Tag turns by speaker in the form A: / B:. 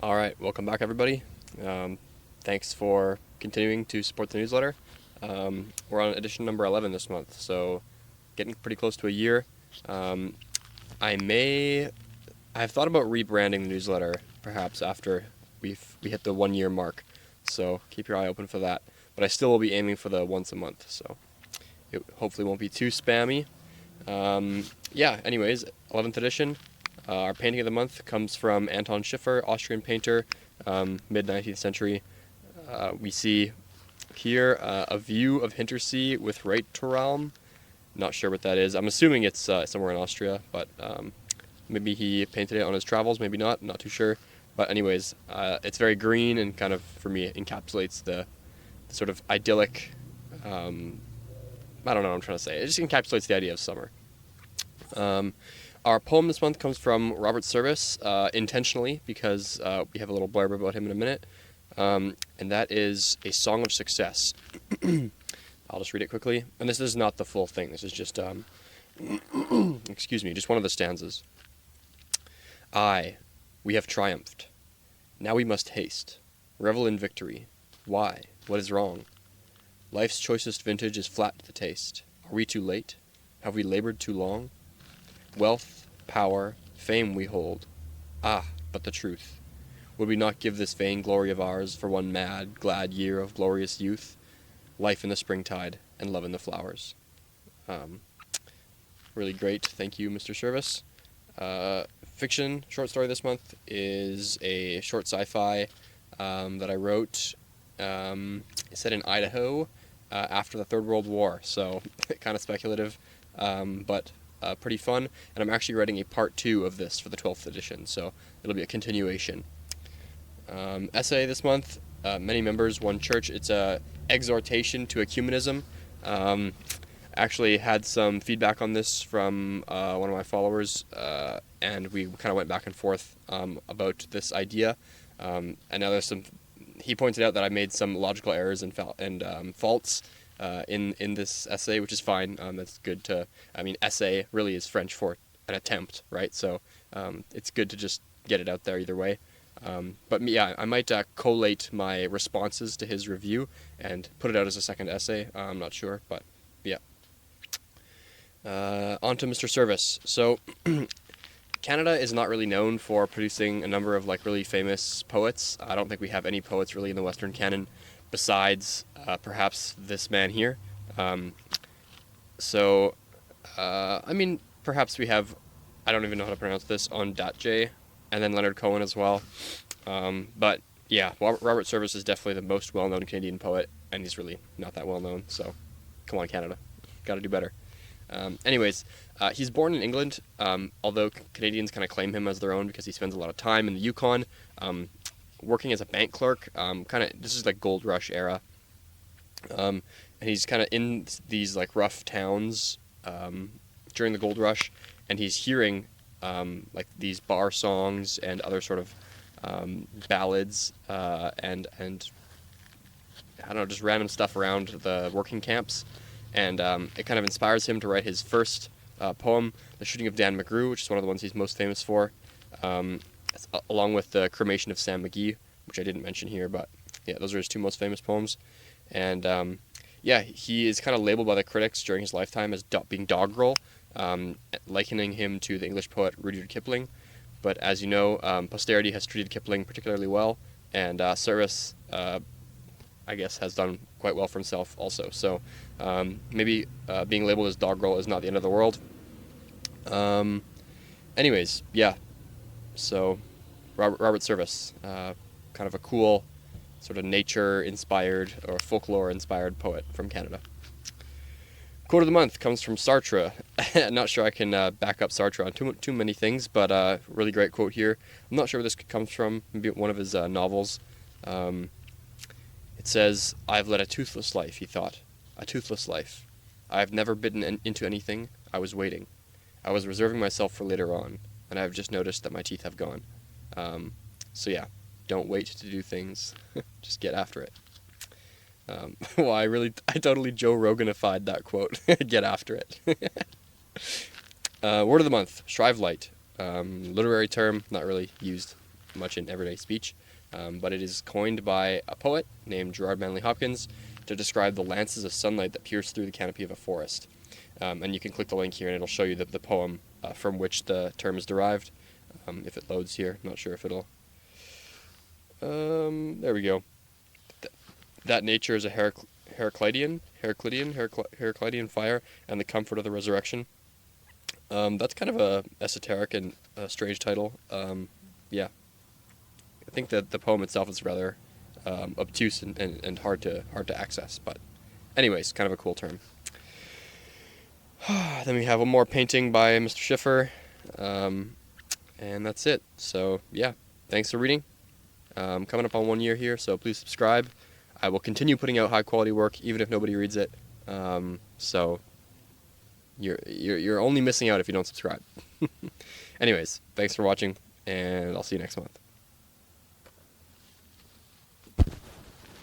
A: All right, welcome back, everybody. Thanks for continuing to support the newsletter. We're on edition number 11 this month, so getting pretty close to a year. Um, I've thought about rebranding the newsletter perhaps after we hit the 1 year mark, so keep your eye open for that. But I still will be aiming for the once a month, so it hopefully won't be too spammy. Yeah, anyways, 11th edition. Our painting of the month comes from Anton Schiffer, Austrian painter, mid-19th century. We see here a view of Hintersee with Reitraum. Not sure what that is. I'm assuming it's somewhere in Austria, but maybe he painted it on his travels, maybe not. Not too sure. But anyways, it's very green and kind of, for me, encapsulates the sort of idyllic. I don't know what I'm trying to say. It just encapsulates the idea of summer. Our poem this month comes from Robert Service, intentionally, because we have a little blurb about him in a minute. And that is A Song of Success. I'll just read it quickly. And this is not the full thing. This is just, excuse me, just one of the stanzas. Aye, we have triumphed. Now we must haste. Revel in victory. Why? What is wrong? Life's choicest vintage is flat to the taste. Are we too late? Have we labored too long? Wealth, power, fame we hold. Ah, but the truth. Would we not give this vain glory of ours for one mad, glad year of glorious youth? Life in the springtide, and love in the flowers. Really great. Thank you, Mr. Service. Fiction short story this month is a short sci-fi that I wrote. It's set in Idaho after the Third World War, so kind of speculative, but pretty fun. And I'm actually writing a part 2 of this for the 12th edition, so it'll be a continuation. Essay this month, Many Members, One Church. It's a exhortation to ecumenism. Actually had some feedback on this from one of my followers, and we kind of went back and forth about this idea. And now there's some. He pointed out that I made some logical errors and faults in this essay, which is fine. That's good to. I mean, essay really is French for an attempt, right? So it's good to just get it out there either way. But yeah, I might collate my responses to his review and put it out as a second essay. I'm not sure, but yeah. On to Mr. Service. So Canada is not really known for producing a number of really famous poets. I don't think we have any poets really in the Western canon besides perhaps this man here. I mean, perhaps we have, I don't even know how to pronounce this, Ondaatje, and then Leonard Cohen as well. But yeah, Robert Service is definitely the most well-known Canadian poet, and he's really not that well-known, so come on, Canada. Gotta do better. Anyways, he's born in England, although Canadians kind of claim him as their own because he spends a lot of time in the Yukon, working as a bank clerk. This is like Gold Rush era, and he's kind of in these rough towns during the Gold Rush, and he's hearing these bar songs and other sort of ballads and I don't know, just random stuff around the working camps. And it kind of inspires him to write his first poem, The Shooting of Dan McGrew, which is one of the ones he's most famous for, along with The Cremation of Sam McGee, which I didn't mention here, but yeah, those are his two most famous poems. And yeah, he is kind of labeled by the critics during his lifetime as being doggerel, likening him to the English poet Rudyard Kipling. But as you know, posterity has treated Kipling particularly well, and Service, I guess, has done quite well for himself also. So maybe being labeled as doggerel is not the end of the world. Anyways, yeah. So Robert Service, kind of a cool sort of nature-inspired or folklore-inspired poet from Canada. Quote of the month comes from Sartre. Not sure I can back up Sartre on too many things, but really great quote here. I'm not sure where this comes from. Maybe one of his novels. It says, "I've led a toothless life," he thought. "A toothless life. I have never bitten into anything. I was waiting. I was reserving myself for later on, and I have just noticed that my teeth have gone." So yeah, don't wait to do things. Just get after it. Well, I totally Joe Roganified that quote. Get after it. Word of the month, Shrivelight. Literary term, not really used much in everyday speech, but it is coined by a poet named Gerard Manley Hopkins to describe the lances of sunlight that pierce through the canopy of a forest. And you can click the link here and it'll show you the poem from which the term is derived. If it loads here, not sure if it'll... there we go. That nature is a Heraclidian fire and the comfort of the resurrection. That's kind of a esoteric and strange title. Yeah, I think that the poem itself is rather obtuse and hard to access. But anyways, kind of a cool term. Then we have one more painting by Mr. Schiffer, and that's it. So yeah, thanks for reading. Coming up on 1 year here, so please subscribe. I will continue putting out high quality work even if nobody reads it. So you're only missing out if you don't subscribe. Anyways, thanks for watching, and I'll see you next month.